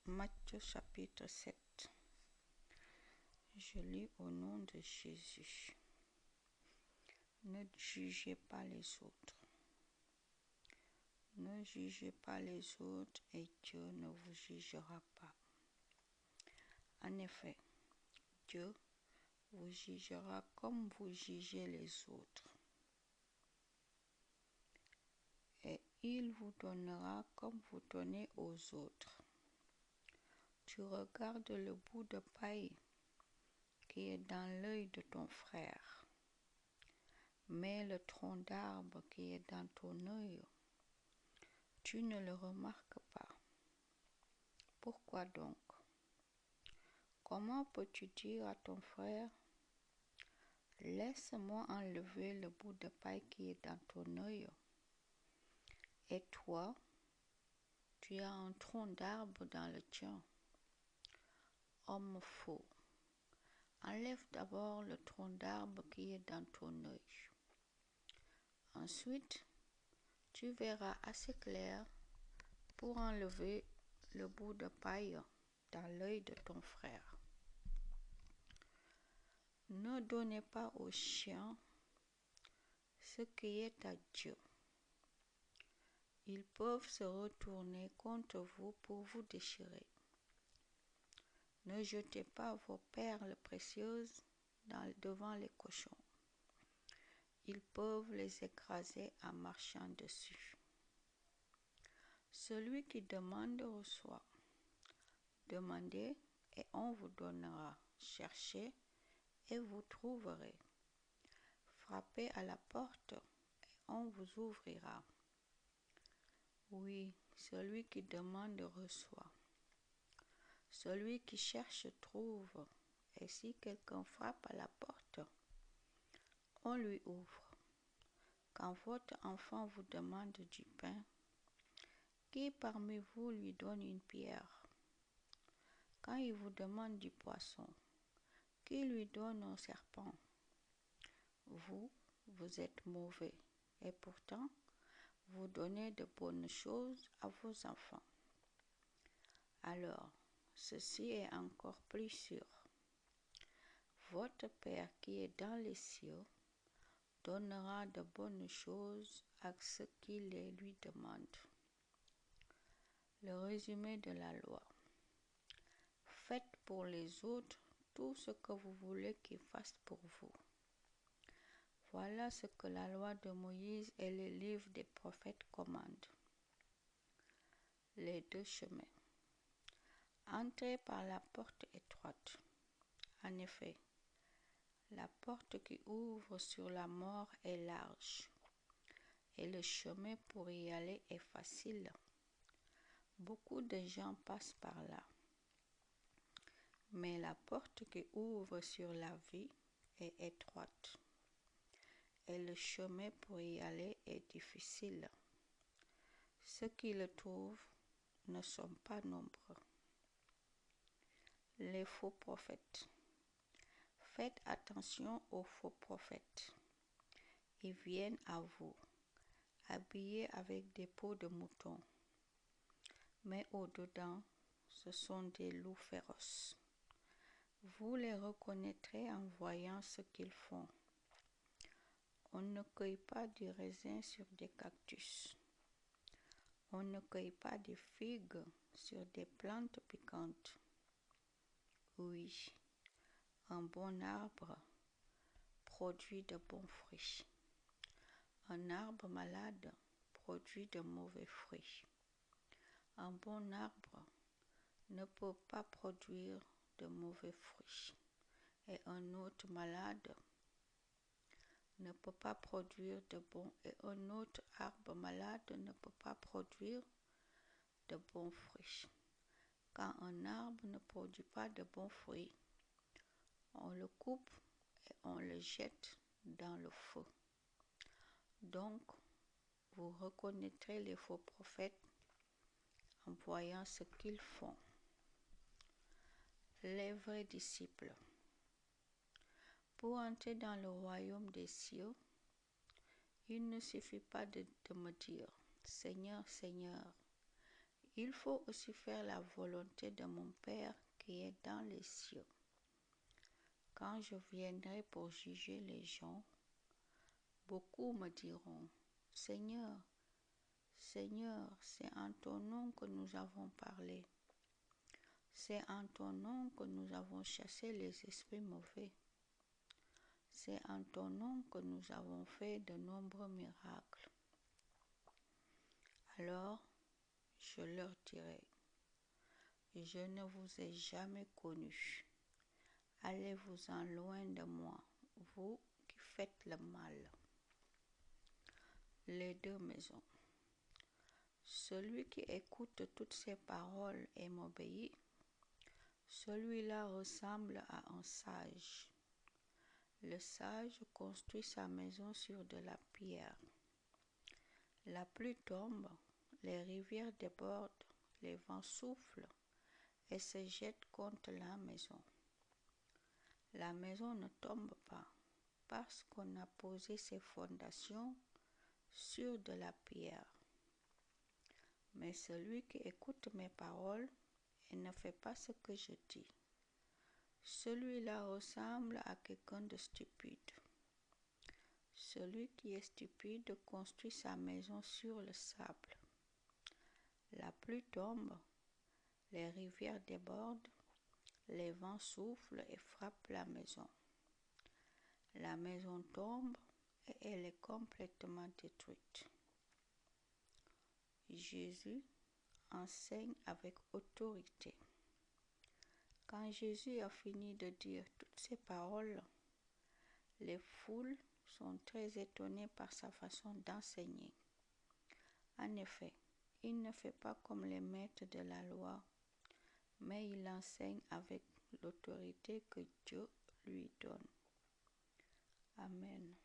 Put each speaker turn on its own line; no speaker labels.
Matthieu chapitre 7. Je lis au nom de Jésus. Ne jugez pas les autres. Ne jugez pas les autres et Dieu ne vous jugera pas. En effet, Dieu vous jugera comme vous jugez les autres. Et il vous donnera comme vous donnez aux autres. Tu regardes le bout de paille qui est dans l'œil de ton frère, mais le tronc d'arbre qui est dans ton œil, tu ne le remarques pas. Pourquoi donc? Comment peux-tu dire à ton frère, laisse-moi enlever le bout de paille qui est dans ton œil, et toi, tu as un tronc d'arbre dans le tien? Homme faux, enlève d'abord le tronc d'arbre qui est dans ton œil. Ensuite, tu verras assez clair pour enlever le bout de paille dans l'œil de ton frère. Ne donnez pas aux chiens ce qui est à Dieu. Ils peuvent se retourner contre vous pour vous déchirer. Ne jetez pas vos perles précieuses devant les cochons. Ils peuvent les écraser en marchant dessus. Celui qui demande reçoit. Demandez et on vous donnera. Cherchez et vous trouverez. Frappez à la porte et on vous ouvrira. Oui, celui qui demande reçoit. Celui qui cherche trouve. Et si quelqu'un frappe à la porte, on lui ouvre. Quand votre enfant vous demande du pain, qui parmi vous lui donne une pierre? Quand il vous demande du poisson, qui lui donne un serpent? Vous êtes mauvais, et pourtant, vous donnez de bonnes choses à vos enfants. Alors, ceci est encore plus sûr. Votre Père qui est dans les cieux donnera de bonnes choses à ceux qui les lui demandent. Le résumé de la loi. Faites pour les autres tout ce que vous voulez qu'ils fassent pour vous. Voilà ce que la loi de Moïse et les livres des prophètes commandent. Les deux chemins. Entrez par la porte étroite. En effet, la porte qui ouvre sur la mort est large, et le chemin pour y aller est facile. Beaucoup de gens passent par là. Mais la porte qui ouvre sur la vie est étroite, et le chemin pour y aller est difficile. Ceux qui le trouvent ne sont pas nombreux. Les faux prophètes. Faites attention aux faux prophètes. Ils viennent à vous, habillés avec des peaux de mouton, mais au-dedans, ce sont des loups féroces. Vous les reconnaîtrez en voyant ce qu'ils font. On ne cueille pas du raisin sur des cactus. On ne cueille pas des figues sur des plantes piquantes. Oui, un bon arbre produit de bons fruits. Un arbre malade produit de mauvais fruits. Un bon arbre ne peut pas produire de mauvais fruits, et un autre malade ne peut pas produire de bons, et un autre arbre malade ne peut pas produire de bons fruits. Quand un arbre ne produit pas de bons fruits, on le coupe et on le jette dans le feu. Donc, vous reconnaîtrez les faux prophètes en voyant ce qu'ils font. Les vrais disciples. Pour entrer dans le royaume des cieux, il ne suffit pas de me dire « Seigneur, Seigneur ». Il faut aussi faire la volonté de mon Père qui est dans les cieux. Quand je viendrai pour juger les gens, beaucoup me diront, Seigneur, Seigneur, c'est en ton nom que nous avons parlé. C'est en ton nom que nous avons chassé les esprits mauvais. C'est en ton nom que nous avons fait de nombreux miracles. Alors, je leur dirai, je ne vous ai jamais connus. Allez-vous-en loin de moi, vous qui faites le mal. Les deux maisons. Celui qui écoute toutes ces paroles et m'obéit, celui-là ressemble à un sage. Le sage construit sa maison sur de la pierre. La pluie tombe, les rivières débordent, les vents soufflent et se jettent contre la maison. La maison ne tombe pas parce qu'on a posé ses fondations sur de la pierre. Mais celui qui écoute mes paroles et ne fait pas ce que je dis, celui-là ressemble à quelqu'un de stupide. Celui qui est stupide construit sa maison sur le sable. La pluie tombe, les rivières débordent, les vents soufflent et frappent la maison. La maison tombe et elle est complètement détruite. Jésus enseigne avec autorité. Quand Jésus a fini de dire toutes ces paroles, les foules sont très étonnées par sa façon d'enseigner. En effet, il ne fait pas comme les maîtres de la loi, mais il enseigne avec l'autorité que Dieu lui donne. Amen.